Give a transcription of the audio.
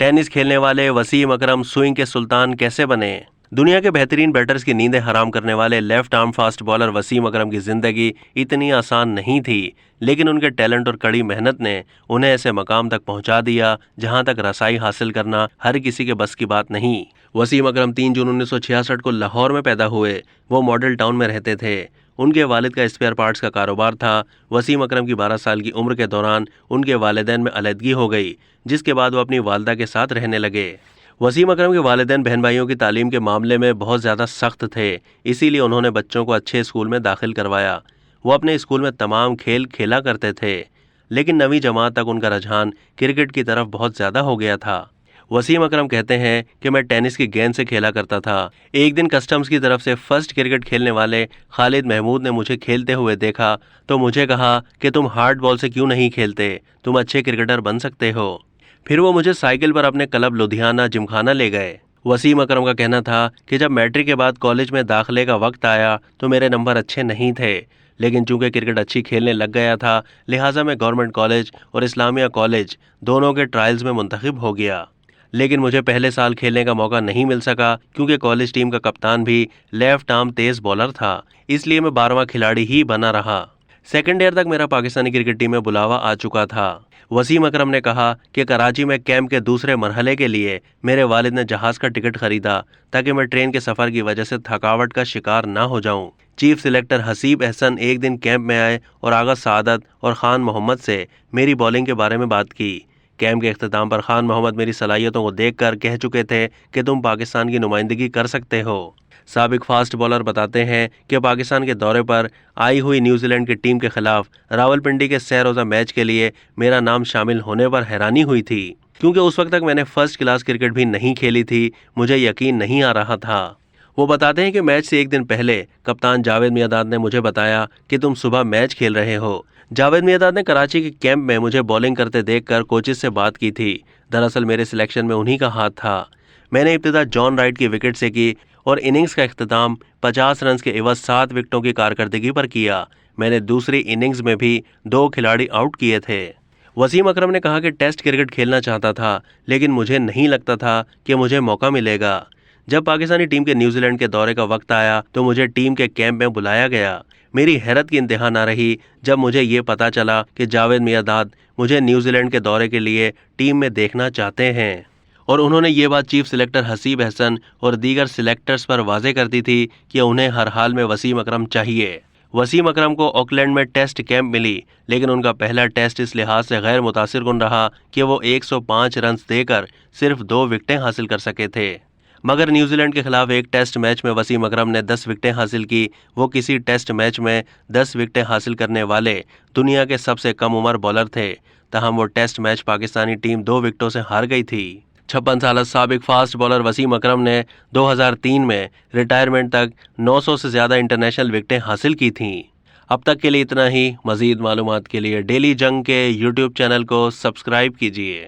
Tennis کھیلنے والے وسیم اکرم swing کے سلطان کیسے بنے؟ دنیا کے بہترین بیٹرز کی نیندیں حرام کرنے والے left arm fast bowler Wasim Akram کی زندگی اتنی آسان نہیں تھی، لیکن ان کے ٹیلنٹ اور کڑی محنت نے انہیں ایسے مقام تک پہنچا دیا جہاں تک رسائی حاصل کرنا ہر کسی کے بس کی بات نہیں۔ وسیم اکرم 3 جون 1966 کو لاہور میں پیدا ہوئے۔ وہ ماڈل ٹاؤن میں رہتے تھے۔ ان کے والد کا اسپیئر پارٹس کا کاروبار تھا۔ وسیم اکرم کی 12 سال کی عمر کے دوران ان کے والدین میں علیحدگی ہو گئی، جس کے بعد وہ اپنی والدہ کے ساتھ رہنے لگے۔ وسیم اکرم کے والدین بہن بھائیوں کی تعلیم کے معاملے میں بہت زیادہ سخت تھے، اسی لیے انہوں نے بچوں کو اچھے اسکول میں داخل کروایا۔ وہ اپنے اسکول میں تمام کھیل کھیلا کرتے تھے، لیکن 9ویں جماعت تک ان کا رجحان کرکٹ کی طرف بہت زیادہ ہو گیا تھا۔ وسیم اکرم کہتے ہیں کہ میں ٹینس کی گیند سے کھیلا کرتا تھا۔ ایک دن کسٹمز کی طرف سے فرسٹ کرکٹ کھیلنے والے خالد محمود نے مجھے کھیلتے ہوئے دیکھا تو مجھے کہا کہ تم ہارڈ بال سے کیوں نہیں کھیلتے، تم اچھے کرکٹر بن سکتے ہو۔ پھر وہ مجھے سائیکل پر اپنے کلب لدھیانہ جمخانہ لے گئے۔ وسیم اکرم کا کہنا تھا کہ جب میٹرک کے بعد کالج میں داخلے کا وقت آیا تو میرے نمبر اچھے نہیں تھے، لیکن چونکہ کرکٹ اچھی کھیلنے لگ گیا تھا لہٰذا میں گورنمنٹ کالج اور اسلامیہ کالج دونوں کے ٹرائلز میں منتخب ہو گیا، لیکن مجھے پہلے سال کھیلنے کا موقع نہیں مل سکا کیونکہ کالج ٹیم کا کپتان بھی لیفٹ آرم تیز بالر تھا، اس لیے میں 12واں کھلاڑی ہی بنا رہا۔ سیکنڈ ایئر تک میرا پاکستانی کرکٹ ٹیم میں بلاوا آ چکا تھا۔ وسیم اکرم نے کہا کہ کراچی میں کیمپ کے دوسرے مرحلے کے لیے میرے والد نے جہاز کا ٹکٹ خریدا تاکہ میں ٹرین کے سفر کی وجہ سے تھکاوٹ کا شکار نہ ہو جاؤں۔ چیف سلیکٹر حسیب احسن ایک دن کیمپ میں آئے اور آغا سعادت اور خان محمد سے میری بولنگ کے بارے میں بات کی۔ کیمپ کے اختتام پر خان محمد میری صلاحیتوں کو دیکھ کر کہہ چکے تھے کہ تم پاکستان کی نمائندگی کر سکتے ہو۔ سابق فاسٹ بالر بتاتے ہیں کہ پاکستان کے دورے پر آئی ہوئی نیوزی لینڈ کی ٹیم کے خلاف راولپنڈی کے 3 روزہ میچ کے لیے میرا نام شامل ہونے پر حیرانی ہوئی تھی، کیونکہ اس وقت تک میں نے فرسٹ کلاس کرکٹ بھی نہیں کھیلی تھی، مجھے یقین نہیں آ رہا تھا۔ وہ بتاتے ہیں کہ میچ سے ایک دن پہلے کپتان جاوید میاں نے مجھے بتایا کہ تم صبح میچ کھیل رہے ہو۔ جاوید میاں نے کراچی کے کیمپ میں مجھے بولنگ کرتے دیکھ کر کوچز سے بات کی تھی۔ دراصل میرے سلیکشن میں انہی کا ہاتھ تھا۔ میں نے ابتدا جان رائٹ کی وکٹ سے کی اور اننگز کا اختتام 50 رنز کے عوض 7 وکٹوں کی کارکردگی پر کیا۔ میں نے دوسری اننگز میں بھی 2 کھلاڑی آؤٹ کیے تھے۔ وسیم اکرم نے کہا کہ ٹیسٹ کرکٹ کھیلنا چاہتا تھا، لیکن مجھے نہیں لگتا تھا کہ مجھے موقع ملے گا۔ جب پاکستانی ٹیم کے نیوزی لینڈ کے دورے کا وقت آیا تو مجھے ٹیم کے کیمپ میں بلایا گیا۔ میری حیرت کی انتہا نہ رہی جب مجھے یہ پتا چلا کہ جاوید میاں مجھے نیوزی لینڈ کے دورے کے لیے ٹیم میں دیکھنا چاہتے ہیں، اور انہوں نے یہ بات چیف سلیکٹر حسیب احسن اور دیگر سلیکٹرز پر واضح کر دی تھی کہ انہیں ہر حال میں وسیم اکرم چاہیے۔ وسیم اکرم کو آکلینڈ میں ٹیسٹ کیمپ ملی، لیکن ان کا پہلا ٹیسٹ اس لحاظ سے غیر متاثر کن رہا کہ وہ 105 رنز دے کر صرف 2 وکٹیں حاصل کر سکے تھے۔ مگر نیوزی لینڈ کے خلاف ایک ٹیسٹ میچ میں وسیم اکرم نے 10 وکٹیں حاصل کی۔ وہ کسی ٹیسٹ میچ میں 10 وکٹیں حاصل کرنے والے دنیا کے سب سے کم عمر بالر تھے، تاہم وہ ٹیسٹ میچ پاکستانی ٹیم 2 وکٹوں سے ہار گئی تھی۔ 56 سالہ سابق فاسٹ بالر وسیم اکرم نے 2003 میں ریٹائرمنٹ تک 900 سے زیادہ انٹرنیشنل وکٹیں حاصل کی تھیں۔ اب تک کے لیے اتنا ہی۔ مزید معلومات کے لیے ڈیلی جنگ کے یوٹیوب چینل کو سبسکرائب کیجیے۔